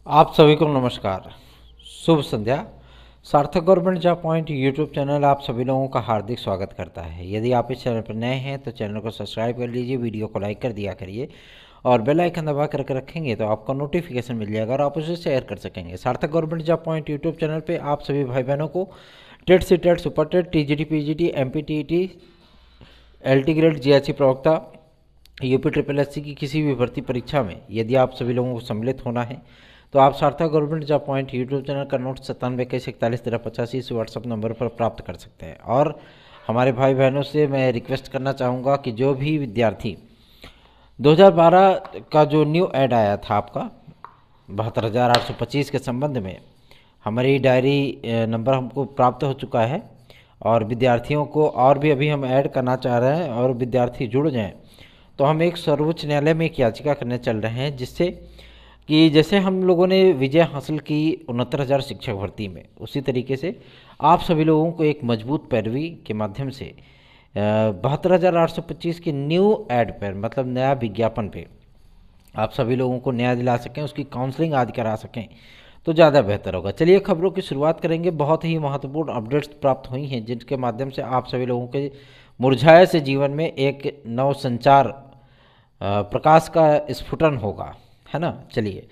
आप सभी को नमस्कार, शुभ संध्या। सार्थक government job point YouTube channel आप सभी लोगों का हार्दिक स्वागत करता है। यदि आप इस चैनल पर नए हैं तो चैनल को सब्सक्राइब कर लीजिए, वीडियो को लाइक कर दिया करिए और बेल आइकन दबा करके रखेंगे तो आपको नोटिफिकेशन मिल जाएगा और आप उसे शेयर कर सकेंगे। Sarthak government job point YouTube channel पर आप सभी भाई बहनों को TET C TET super TET TGT PGT MPTET LT grade GSC प्रवक्ता यूपी ट्रिपल एससी की किसी भी भर्ती परीक्षा में यदि आप सभी लोगों को सम्मिलित होना है तो आप सार्थक government job point YouTube channel का नोट 9721411385 इस व्हाट्सअप नंबर पर प्राप्त कर सकते हैं। और हमारे भाई बहनों से मैं रिक्वेस्ट करना चाहूँगा कि जो भी विद्यार्थी 2012 का जो न्यू ऐड आया था आपका 72,825 के संबंध में, हमारी डायरी नंबर हमको प्राप्त हो चुका है और विद्यार्थियों को और भी अभी हम ऐड करना चाह रहे हैं और विद्यार्थी जुड़ जाएं तो हम एक सर्वोच्च न्यायालय में एक याचिका करने चल रहे हैं, जिससे कि जैसे हम लोगों ने विजय हासिल की 69,000 शिक्षक भर्ती में, उसी तरीके से आप सभी लोगों को एक मजबूत पैरवी के माध्यम से 72,825 के न्यू ऐड पर, मतलब नया विज्ञापन पे आप सभी लोगों को न्याय दिला सकें, उसकी काउंसलिंग आदि करा सकें तो ज़्यादा बेहतर होगा। चलिए खबरों की शुरुआत करेंगे। बहुत ही महत्वपूर्ण अपडेट्स प्राप्त हुई हैं जिनके माध्यम से आप सभी लोगों के मुरझाए से जीवन में एक नव संचार प्रकाश का स्फुटन होगा, है ना। चलिए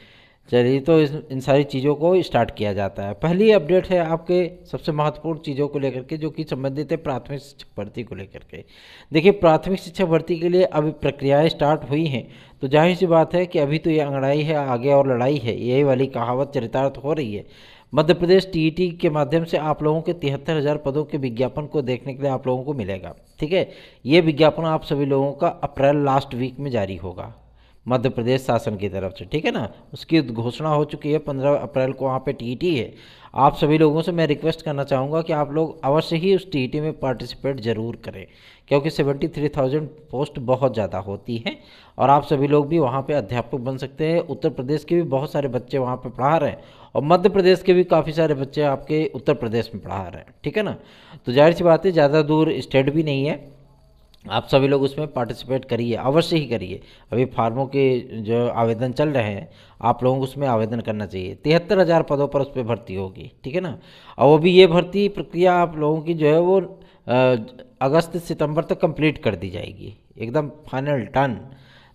चलिए तो इन सारी चीज़ों को स्टार्ट किया जाता है। पहली अपडेट है आपके सबसे महत्वपूर्ण चीज़ों को लेकर के, जो कि संबंधित है प्राथमिक शिक्षक भर्ती को लेकर के। देखिए, प्राथमिक शिक्षक भर्ती के लिए अभी प्रक्रियाएं स्टार्ट हुई हैं, तो जाहिर सी बात है कि अभी तो ये अंगड़ाई है, आगे और लड़ाई है, यही वाली कहावत चरितार्थ हो रही है। मध्य प्रदेश टीईटी के माध्यम से आप लोगों के 73,000 पदों के विज्ञापन को देखने के लिए आप लोगों को मिलेगा। ठीक है, ये विज्ञापन आप सभी लोगों का अप्रैल लास्ट वीक में जारी होगा मध्य प्रदेश शासन की तरफ से। ठीक है ना, उसकी घोषणा हो चुकी है, 15 अप्रैल को वहाँ पे टीईटी है। आप सभी लोगों से मैं रिक्वेस्ट करना चाहूँगा कि आप लोग अवश्य ही उस टीईटी में पार्टिसिपेट ज़रूर करें, क्योंकि 73,000 पोस्ट बहुत ज़्यादा होती हैं और आप सभी लोग भी वहाँ पे अध्यापक बन सकते हैं। उत्तर प्रदेश के भी बहुत सारे बच्चे वहाँ पे पढ़ा रहे हैं और मध्य प्रदेश के भी काफ़ी सारे बच्चे आपके उत्तर प्रदेश में पढ़ा रहे हैं। ठीक है ना, तो जाहिर सी बात है ज़्यादा दूर स्टेट भी नहीं है, आप सभी लोग उसमें पार्टिसिपेट करिए, अवश्य ही करिए। अभी फार्मों के जो आवेदन चल रहे हैं, आप लोगों को उसमें आवेदन करना चाहिए। 73,000 पदों पर उस पर भर्ती होगी। ठीक है ना, और वो भी ये भर्ती प्रक्रिया आप लोगों की जो है वो अगस्त सितंबर तक कंप्लीट कर दी जाएगी, एकदम फाइनल टर्न।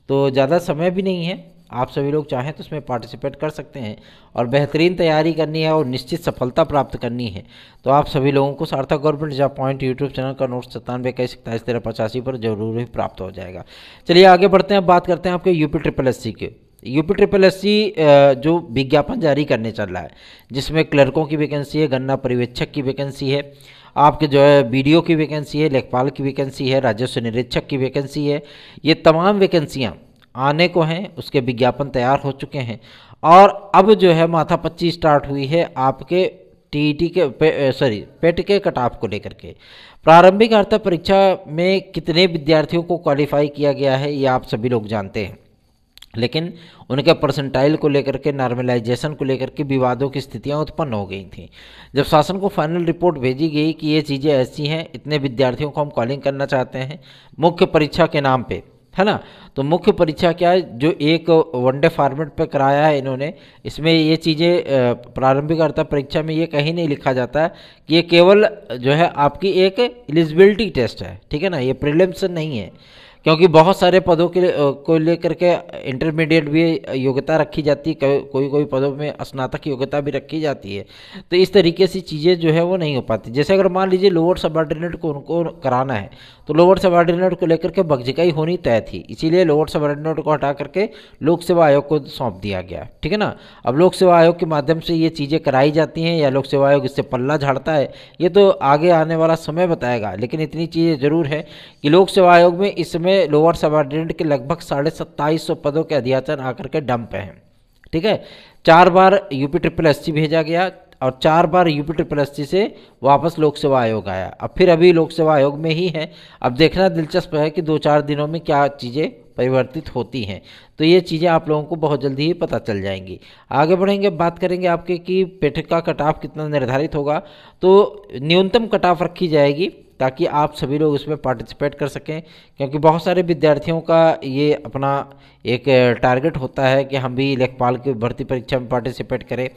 तो ज़्यादा समय भी नहीं है, आप सभी लोग चाहें तो उसमें पार्टिसिपेट कर सकते हैं और बेहतरीन तैयारी करनी है और निश्चित सफलता प्राप्त करनी है तो आप सभी लोगों को सार्थक government job point YouTube channel का नोट 9721411385 पर जरूर ही प्राप्त हो जाएगा। चलिए आगे बढ़ते हैं, बात करते हैं आपके यूपी ट्रिपल एससी के। यूपी ट्रिपल एससी जो विज्ञापन जारी करने चल रहा है, जिसमें क्लर्कों की वैकेंसी है, गन्ना पर्यवेक्षक की वैकेंसी है, आपके जो है बीडीओ की वैकेंसी है, लेखपाल की वैकेंसी है, राजस्व निरीक्षक की वैकेंसी है। ये तमाम वैकेंसियाँ आने को हैं, उसके विज्ञापन तैयार हो चुके हैं और अब जो है माथापच्ची स्टार्ट हुई है आपके टीईटी के पेट के कटऑफ को लेकर के। प्रारंभिक अर्हता परीक्षा में कितने विद्यार्थियों को क्वालिफाई किया गया है ये आप सभी लोग जानते हैं, लेकिन उनके परसेंटाइल को लेकर के, नॉर्मलाइजेशन को लेकर के विवादों की स्थितियां उत्पन्न हो गई थी। जब शासन को फाइनल रिपोर्ट भेजी गई कि ये चीज़ें ऐसी हैं, इतने विद्यार्थियों को हम कॉलिंग करना चाहते हैं मुख्य परीक्षा के नाम पे, है ना। तो मुख्य परीक्षा क्या है, जो एक वनडे फॉर्मेट पे कराया है इन्होंने, इसमें ये चीज़ें प्रारंभिक अर्हता परीक्षा में ये कहीं नहीं लिखा जाता है कि ये केवल जो है आपकी एक एलिजिबिलिटी टेस्ट है। ठीक है ना, ये प्रीलिम्स नहीं है, क्योंकि बहुत सारे पदों के को लेकर के इंटरमीडिएट भी योग्यता रखी जाती है, कोई कोई पदों में स्नातक योग्यता भी रखी जाती है। तो इस तरीके से चीज़ें जो है वो नहीं हो पाती। जैसे अगर मान लीजिए लोअर सबऑर्डिनेट को उनको कराना है तो लोअर सबऑर्डिनेट को लेकर के बकझिकाई होनी तय थी, इसीलिए लोअर सबऑर्डिनेट को हटा करके लोक सेवा आयोग को सौंप दिया गया। ठीक है ना, अब लोक सेवा आयोग के माध्यम से ये चीज़ें कराई जाती हैं या लोक सेवा आयोग इससे पल्ला झाड़ता है, ये तो आगे आने वाला समय बताएगा। लेकिन इतनी चीज़ें जरूर है कि लोक सेवा आयोग में इस समय लोअर सबऑर्डिनेट के लगभग 2750 पदों के अध्याचन आकर के डंप हैं। ठीक है, 4 बार यूपी ट्रिपल एससी भेजा गया और 4 बार यूपी ट्रिपल एससी से वापस लोक सेवा आयोग आया, अब फिर अभी लोक सेवा आयोग में ही है। अब देखना दिलचस्प है कि 2-4 दिनों में क्या चीज़ें परिवर्तित होती हैं, तो ये चीज़ें आप लोगों को बहुत जल्दी ही पता चल जाएंगी। आगे बढ़ेंगे, बात करेंगे आपके कि पेट का कट ऑफ कितना निर्धारित होगा। तो न्यूनतम कट ऑफ रखी जाएगी ताकि आप सभी लोग इसमें पार्टिसिपेट कर सकें, क्योंकि बहुत सारे विद्यार्थियों का ये अपना एक टारगेट होता है कि हम भी लेखपाल की भर्ती परीक्षा में पार्टिसिपेट करें,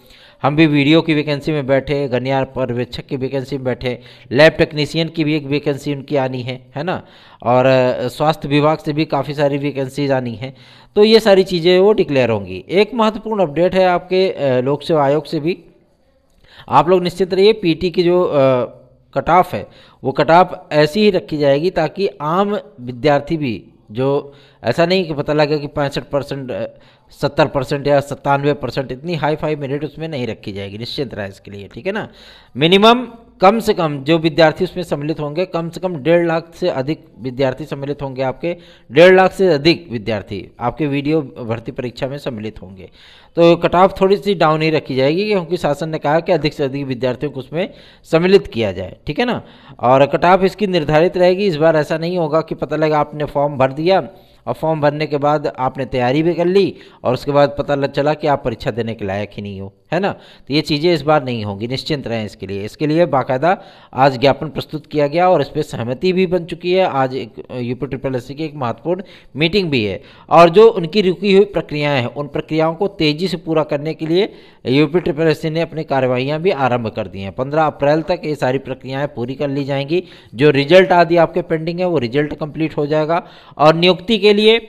हम भी वीडियो की वैकेंसी में बैठे, गणियार पर्यवेक्षक की वैकेंसी में बैठे, लैब टेक्नीशियन की भी एक वैकेंसी उनकी आनी है ना, और स्वास्थ्य विभाग से भी काफ़ी सारी वैकेंसीज आनी हैं। तो ये सारी चीज़ें वो डिक्लेयर होंगी। एक महत्वपूर्ण अपडेट है आपके लोक सेवा आयोग से भी, आप लोग निश्चित रहिए पीटी की जो कट ऑफ है वो कट ऑफ ऐसी ही रखी जाएगी ताकि आम विद्यार्थी भी, जो ऐसा नहीं कि पता लगे कि 65%, 70% या 97%, इतनी हाई फाई मेरिट उसमें नहीं रखी जाएगी, निश्चित रहे इसके लिए, ठीक है ना। मिनिमम कम से कम जो विद्यार्थी उसमें सम्मिलित होंगे, कम से कम 1.5 लाख से अधिक विद्यार्थी सम्मिलित होंगे, आपके 1.5 लाख से अधिक विद्यार्थी आपके वीडियो भर्ती परीक्षा में सम्मिलित होंगे। तो कट ऑफ थोड़ी सी डाउन ही रखी जाएगी, क्योंकि शासन ने कहा कि अधिक से अधिक विद्यार्थियों को उसमें सम्मिलित किया जाए, ठीक है ना। और कट ऑफ इसकी निर्धारित रहेगी। इस बार ऐसा नहीं होगा कि पता लगा आपने फॉर्म भर दिया और फॉर्म भरने के बाद आपने तैयारी भी कर ली और उसके बाद पता लग चला कि आप परीक्षा देने के लायक ही नहीं हो, है ना। तो ये चीज़ें इस बार नहीं होंगी, निश्चिंत रहें इसके लिए। इसके लिए बाकायदा आज ज्ञापन प्रस्तुत किया गया और इस पर सहमति भी बन चुकी है। आज एक UP की एक महत्वपूर्ण मीटिंग भी है और जो उनकी रुकी हुई प्रक्रियाएँ हैं उन प्रक्रियाओं को तेज़ी से पूरा करने के लिए UP ने अपनी कार्रवाइयाँ भी आरंभ कर दी हैं। 15 अप्रैल तक ये सारी प्रक्रियाएँ पूरी कर ली जाएंगी। जो रिजल्ट आदि आपके पेंडिंग है वो रिजल्ट कंप्लीट हो जाएगा और नियुक्ति के लिए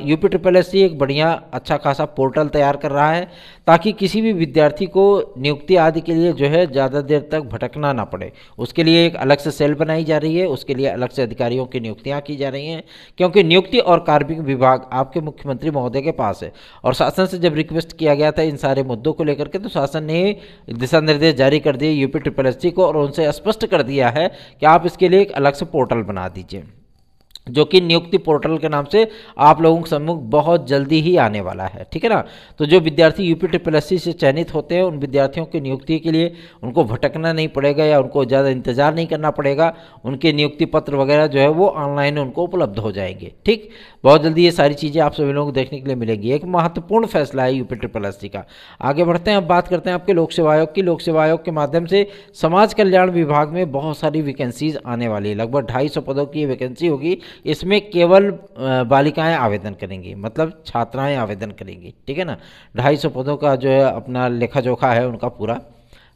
UP एक बढ़िया अच्छा खासा पोर्टल तैयार कर रहा है ताकि किसी भी विद्यार्थी को नियुक्ति आदि के लिए जो है ज़्यादा देर तक भटकना ना पड़े। उसके लिए एक अलग से सेल बनाई जा रही है, उसके लिए अलग से अधिकारियों की नियुक्तियां की जा रही हैं, क्योंकि नियुक्ति और कार्मिक विभाग आपके मुख्यमंत्री महोदय के पास है। और शासन से जब रिक्वेस्ट किया गया था इन सारे मुद्दों को लेकर के, तो शासन ने दिशा निर्देश जारी कर दिए UP को और उनसे स्पष्ट कर दिया है कि आप इसके लिए एक अलग से पोर्टल बना दीजिए, जो कि नियुक्ति पोर्टल के नाम से आप लोगों के सम्मुख बहुत जल्दी ही आने वाला है, ठीक है ना। तो जो विद्यार्थी UP से चयनित होते हैं उन विद्यार्थियों की नियुक्ति के लिए उनको भटकना नहीं पड़ेगा या उनको ज़्यादा इंतजार नहीं करना पड़ेगा। उनके नियुक्ति पत्र वगैरह जो है वो ऑनलाइन उनको उपलब्ध हो जाएंगे, ठीक। बहुत जल्दी ये सारी चीज़ें आप सभी लोगों को देखने के लिए मिलेगी। एक महत्वपूर्ण फैसला है UP का। आगे बढ़ते हैं, अब बात करते हैं आपके लोक सेवा आयोग की। लोक सेवा आयोग के माध्यम से समाज कल्याण विभाग में बहुत सारी वैकेंसीज आने वाली है। लगभग 250 पदों की वैकेंसी होगी। इसमें केवल बालिकाएं आवेदन करेंगी, मतलब छात्राएं आवेदन करेंगी, ठीक है ना। 250 पदों का जो है अपना लेखा जोखा है उनका पूरा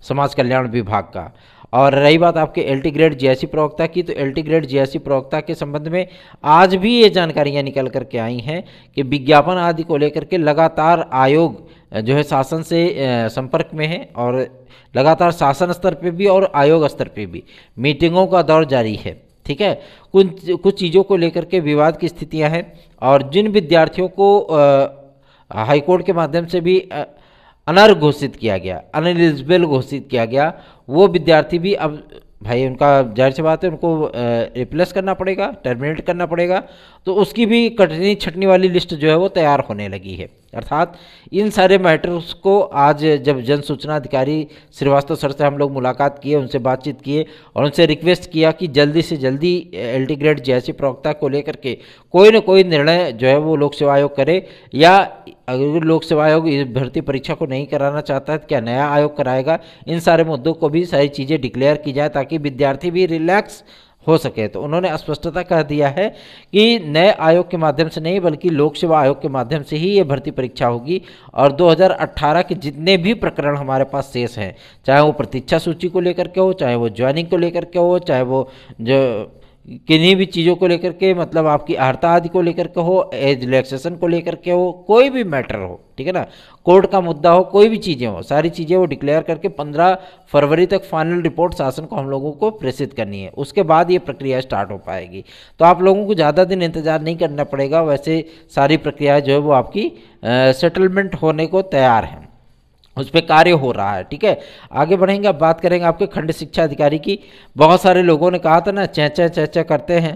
समाज कल्याण विभाग का। और रही बात आपके LT ग्रेड GIC प्रवक्ता की, तो LT ग्रेड GIC प्रवक्ता के संबंध में आज भी ये जानकारियां निकल करके आई हैं कि विज्ञापन आदि को लेकर के लगातार आयोग जो है शासन से संपर्क में है और लगातार शासन स्तर पे भी और आयोग स्तर पे भी मीटिंगों का दौर जारी है, ठीक है। कुछ चीज़ों को लेकर के विवाद की स्थितियां हैं और जिन विद्यार्थियों को हाईकोर्ट के माध्यम से भी अनर्ह घोषित किया गया, अनएलिजिबल घोषित किया गया, वो विद्यार्थी भी अब भाई उनका जाहिर सी बात है उनको रिप्लेस करना पड़ेगा, टर्मिनेट करना पड़ेगा। तो उसकी भी कटनी छटनी वाली लिस्ट जो है वो तैयार होने लगी है। अर्थात इन सारे मैटर्स को आज जब जन सूचना अधिकारी श्रीवास्तव सर से हम लोग मुलाकात किए, उनसे बातचीत किए और उनसे रिक्वेस्ट किया कि जल्दी से जल्दी LT ग्रेड GIC प्रवक्ता को लेकर के कोई न कोई निर्णय जो है वो लोक सेवा आयोग करे, या अगर लोक सेवा आयोग इस भर्ती परीक्षा को नहीं कराना चाहता है तो क्या नया आयोग कराएगा। इन सारे मुद्दों को भी सारी चीज़ें डिक्लेयर की जाए ताकि विद्यार्थी भी रिलैक्स हो सके। तो उन्होंने स्पष्टता कर दिया है कि नए आयोग के माध्यम से नहीं बल्कि लोक सेवा आयोग के माध्यम से ही ये भर्ती परीक्षा होगी। और 2018 के जितने भी प्रकरण हमारे पास शेष हैं, चाहे वो प्रतीक्षा सूची को लेकर के हो, चाहे वो ज्वाइनिंग को लेकर के हो, चाहे वो जो किन्हीं भी चीज़ों को लेकर के, मतलब आपकी अर्हता आदि को लेकर के हो, एज रिलैक्सेशन को लेकर के हो, कोई भी मैटर हो, ठीक है ना, कोर्ट का मुद्दा हो, कोई भी चीज़ें हो, सारी चीज़ें वो डिक्लेयर करके 15 फरवरी तक फाइनल रिपोर्ट शासन को हम लोगों को प्रेषित करनी है। उसके बाद ये प्रक्रिया स्टार्ट हो पाएगी। तो आप लोगों को ज़्यादा दिन इंतजार नहीं करना पड़ेगा। वैसे सारी प्रक्रिया जो है वो आपकी सेटलमेंट होने को तैयार है, उस पर कार्य हो रहा है, ठीक है। आगे बढ़ेंगे, अब बात करेंगे आपके खंड शिक्षा अधिकारी की। बहुत सारे लोगों ने कहा था ना चेंचा चेंचा करते हैं,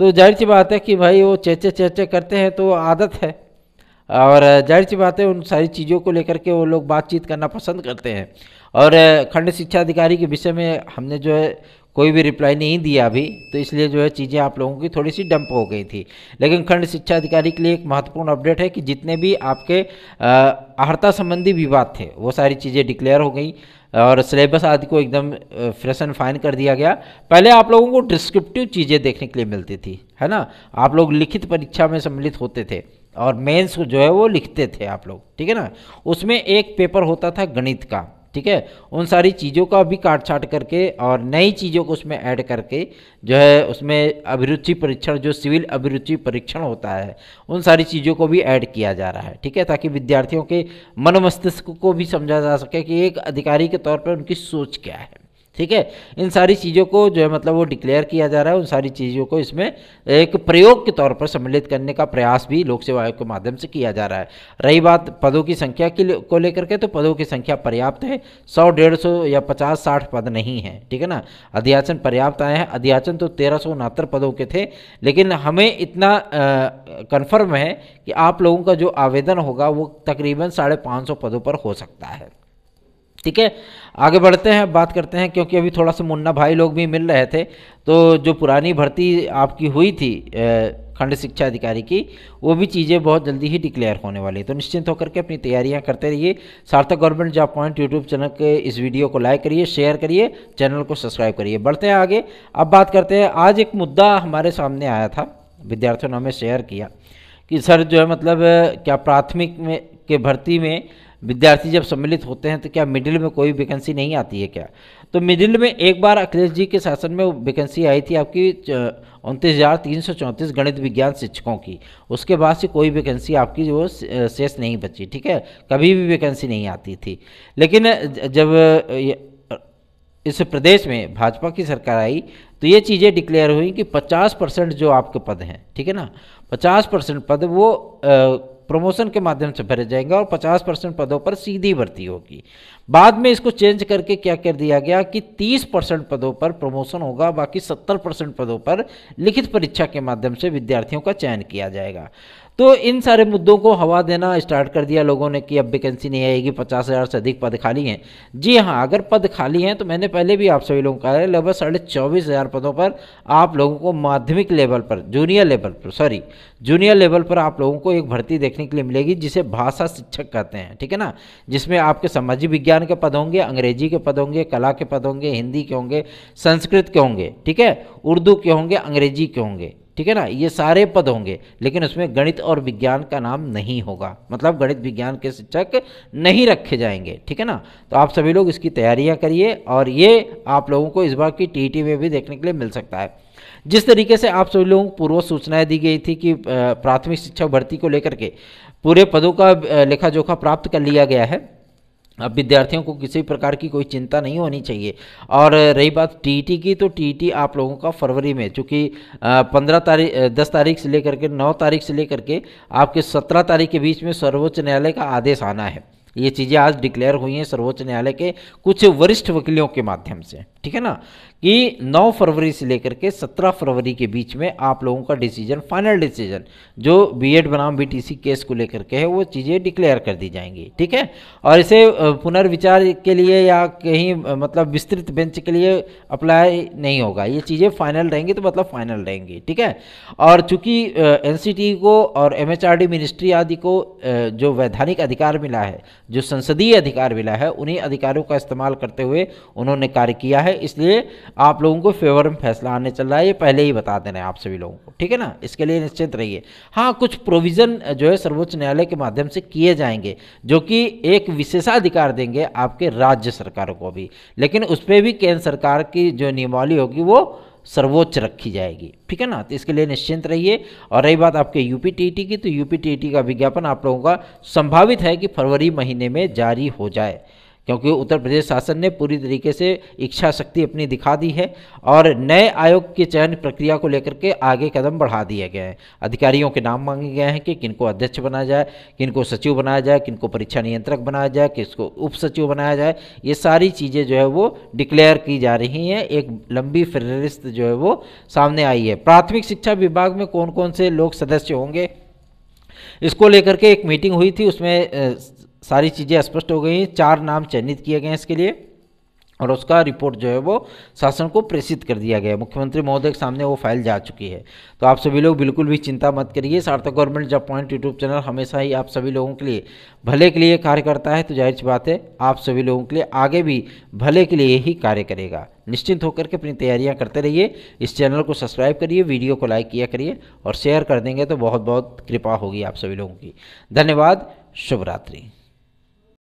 तो जाहिर सी बात है कि भाई वो चेंचे चेंचे करते हैं तो आदत है और जाहिर सी बात है उन सारी चीज़ों को लेकर के वो लोग बातचीत करना पसंद करते हैं। और खंड शिक्षा अधिकारी के विषय में हमने जो है कोई भी रिप्लाई नहीं दिया अभी, तो इसलिए जो है चीज़ें आप लोगों की थोड़ी सी डंप हो गई थी। लेकिन खंड शिक्षा अधिकारी के लिए एक महत्वपूर्ण अपडेट है कि जितने भी आपके आहर्ता संबंधी विवाद थे वो सारी चीज़ें डिक्लेयर हो गई और सिलेबस आदि को एकदम फ्रेश एंड फाइन कर दिया गया। पहले आप लोगों को डिस्क्रिप्टिव चीज़ें देखने के लिए मिलती थी, है ना, आप लोग लिखित परीक्षा में सम्मिलित होते थे और मेंस जो है वो लिखते थे आप लोग, ठीक है ना। उसमें एक पेपर होता था गणित का, ठीक है। उन सारी चीज़ों का भी काट छाट करके और नई चीज़ों को उसमें ऐड करके जो है उसमें अभिरुचि परीक्षण, जो सिविल अभिरुचि परीक्षण होता है, उन सारी चीज़ों को भी ऐड किया जा रहा है, ठीक है, ताकि विद्यार्थियों के मन मस्तिष्क को भी समझा जा सके कि एक अधिकारी के तौर पर उनकी सोच क्या है, ठीक है। इन सारी चीज़ों को जो है मतलब वो डिक्लेयर किया जा रहा है। उन सारी चीज़ों को इसमें एक प्रयोग के तौर पर सम्मिलित करने का प्रयास भी लोक सेवा आयोग के माध्यम से किया जा रहा है। रही बात पदों की संख्या को लेकर के, तो पदों की संख्या पर्याप्त है, 100, 150 या 50, 60 पद नहीं है, ठीक है ना। अध्याचन पर्याप्त आए हैं। अध्याचन तो 1369 पदों के थे, लेकिन हमें इतना कन्फर्म है कि आप लोगों का जो आवेदन होगा वो तकरीबन 550 पदों पर हो सकता है, ठीक है। आगे बढ़ते हैं, बात करते हैं, क्योंकि अभी थोड़ा सा मुन्ना भाई लोग भी मिल रहे थे, तो जो पुरानी भर्ती आपकी हुई थी खंड शिक्षा अधिकारी की, वो भी चीज़ें बहुत जल्दी ही डिक्लेयर होने वाली, तो निश्चिंत होकर के अपनी तैयारियां करते रहिए। सार्थक government job point YouTube channel के इस वीडियो को लाइक करिए, शेयर करिए, चैनल को सब्सक्राइब करिए। बढ़ते हैं आगे। अब बात करते हैं, आज एक मुद्दा हमारे सामने आया था, विद्यार्थियों ने हमें शेयर किया कि सर जो है मतलब क्या प्राथमिक में के भर्ती में विद्यार्थी जब सम्मिलित होते हैं तो क्या मिडिल में कोई वैकेंसी नहीं आती है क्या। तो मिडिल में एक बार अखिलेश जी के शासन में वैकेंसी आई थी आपकी 29,334 गणित विज्ञान शिक्षकों की। उसके बाद से कोई वैकेंसी आपकी जो शेष नहीं बची, ठीक है, कभी भी वैकेंसी नहीं आती थी। लेकिन जब इस प्रदेश में भाजपा की सरकार आई तो ये चीज़ें डिक्लेयर हुई कि 50% जो आपके पद हैं, ठीक है ना, 50% पद वो प्रमोशन के माध्यम से भरे जाएंगे और 50% पदों पर सीधी भर्ती होगी। बाद में इसको चेंज करके क्या कर दिया गया कि 30% पदों पर प्रमोशन होगा, बाकी 70% पदों पर लिखित परीक्षा के माध्यम से विद्यार्थियों का चयन किया जाएगा। तो इन सारे मुद्दों को हवा देना स्टार्ट कर दिया लोगों ने कि अब वैकेंसी नहीं आएगी, 50,000 से अधिक पद खाली हैं। जी हाँ, अगर पद खाली हैं तो मैंने पहले भी आप सभी लोगों को कहा है, लगभग 24,500 पदों पर आप लोगों को माध्यमिक लेवल पर, जूनियर लेवल पर आप लोगों को एक भर्ती देखने के लिए मिलेगी जिसे भाषा शिक्षक कहते हैं, ठीक है ना, जिसमें आपके सामाजिक विज्ञान के पद होंगे, अंग्रेजी के पद होंगे, कला के पद होंगे, हिंदी के होंगे, संस्कृत के होंगे, ठीक है, उर्दू के होंगे, अंग्रेजी के होंगे, ठीक है ना, ये सारे पद होंगे। लेकिन उसमें गणित और विज्ञान का नाम नहीं होगा, मतलब गणित विज्ञान के शिक्षक नहीं रखे जाएंगे, ठीक है ना। तो आप सभी लोग इसकी तैयारियां करिए और ये आप लोगों को इस बार की टीईटी में भी देखने के लिए मिल सकता है। जिस तरीके से आप सभी लोगों को पूर्व सूचनाएं दी गई थी कि प्राथमिक शिक्षक भर्ती को लेकर के पूरे पदों का लेखा जोखा प्राप्त कर लिया गया है। अब विद्यार्थियों को किसी प्रकार की कोई चिंता नहीं होनी चाहिए। और रही बात टीईटी की, तो टीईटी आप लोगों का फरवरी में, चूँकि 10 तारीख से लेकर के 9 तारीख से लेकर के आपके 17 तारीख के बीच में सर्वोच्च न्यायालय का आदेश आना है। ये चीज़ें आज डिक्लेयर हुई हैं सर्वोच्च न्यायालय के कुछ वरिष्ठ वकीलों के माध्यम से, ठीक है ना, कि 9 फरवरी से लेकर के 17 फरवरी के बीच में आप लोगों का डिसीजन, फाइनल डिसीजन जो बीएड बनाम बीटीसी केस को लेकर के है, वो चीज़ें डिक्लेयर कर दी जाएंगी, ठीक है। और इसे पुनर्विचार के लिए या कहीं मतलब विस्तृत बेंच के लिए अप्लाई नहीं होगा, ये चीज़ें फाइनल रहेंगी तो मतलब फाइनल रहेंगी, ठीक है। और चूंकि एनसीटी को और एमएचआरडी मिनिस्ट्री आदि को जो वैधानिक अधिकार मिला है, जो संसदीय अधिकार मिला है, उन्हीं अधिकारों का इस्तेमाल करते हुए उन्होंने कार्य किया है, इसलिए आप लोगों को फेवर में फैसला आने चल रहा है, ये पहले ही बता देना है आप सभी लोगों को, ठीक है ना, इसके लिए निश्चिंत रहिए। हाँ, कुछ प्रोविज़न जो है सर्वोच्च न्यायालय के माध्यम से किए जाएंगे जो कि एक विशेषाधिकार देंगे आपके राज्य सरकारों को भी, लेकिन उस पर भी केंद्र सरकार की जो नियमावली होगी वो सर्वोच्च रखी जाएगी, ठीक है ना, तो इसके लिए निश्चिंत रहिए। और रही बात आपके यूपी टीईटी की, तो यूपी टीईटी का विज्ञापन आप लोगों का संभावित है कि फरवरी महीने में जारी हो जाए, क्योंकि उत्तर प्रदेश शासन ने पूरी तरीके से इच्छा शक्ति अपनी दिखा दी है और नए आयोग के चयन प्रक्रिया को लेकर के आगे कदम बढ़ा दिए गए हैं। अधिकारियों के नाम मांगे गए हैं कि किनको अध्यक्ष बनाया जाए, किनको सचिव बनाया जाए, किनको परीक्षा नियंत्रक बनाया जाए, किसको उप सचिव बनाया जाए, ये सारी चीज़ें जो है वो डिक्लेयर की जा रही हैं। एक लंबी फहरिस्त जो है वो सामने आई है। प्राथमिक शिक्षा विभाग में कौन कौन से लोग सदस्य होंगे, इसको लेकर के एक मीटिंग हुई थी, उसमें सारी चीज़ें स्पष्ट हो गई। 4 नाम चयनित किए गए हैं इसके लिए। और उसका रिपोर्ट जो है वो शासन को प्रेषित कर दिया गया। मुख्यमंत्री महोदय के सामने वो फाइल जा चुकी है। तो आप सभी लोग बिल्कुल भी चिंता मत करिए। सार्थक government job point YouTube channel हमेशा ही आप सभी लोगों के लिए भले के लिए कार्य करता है, तो जाहिर सी बात है आप सभी लोगों के लिए आगे भी भले के लिए ही कार्य करेगा। निश्चिंत होकर के अपनी तैयारियां करते रहिए। इस चैनल को सब्सक्राइब करिए, वीडियो को लाइक किया करिए और शेयर कर देंगे तो बहुत बहुत कृपा होगी आप सभी लोगों की। धन्यवाद। शुभ रात्रि।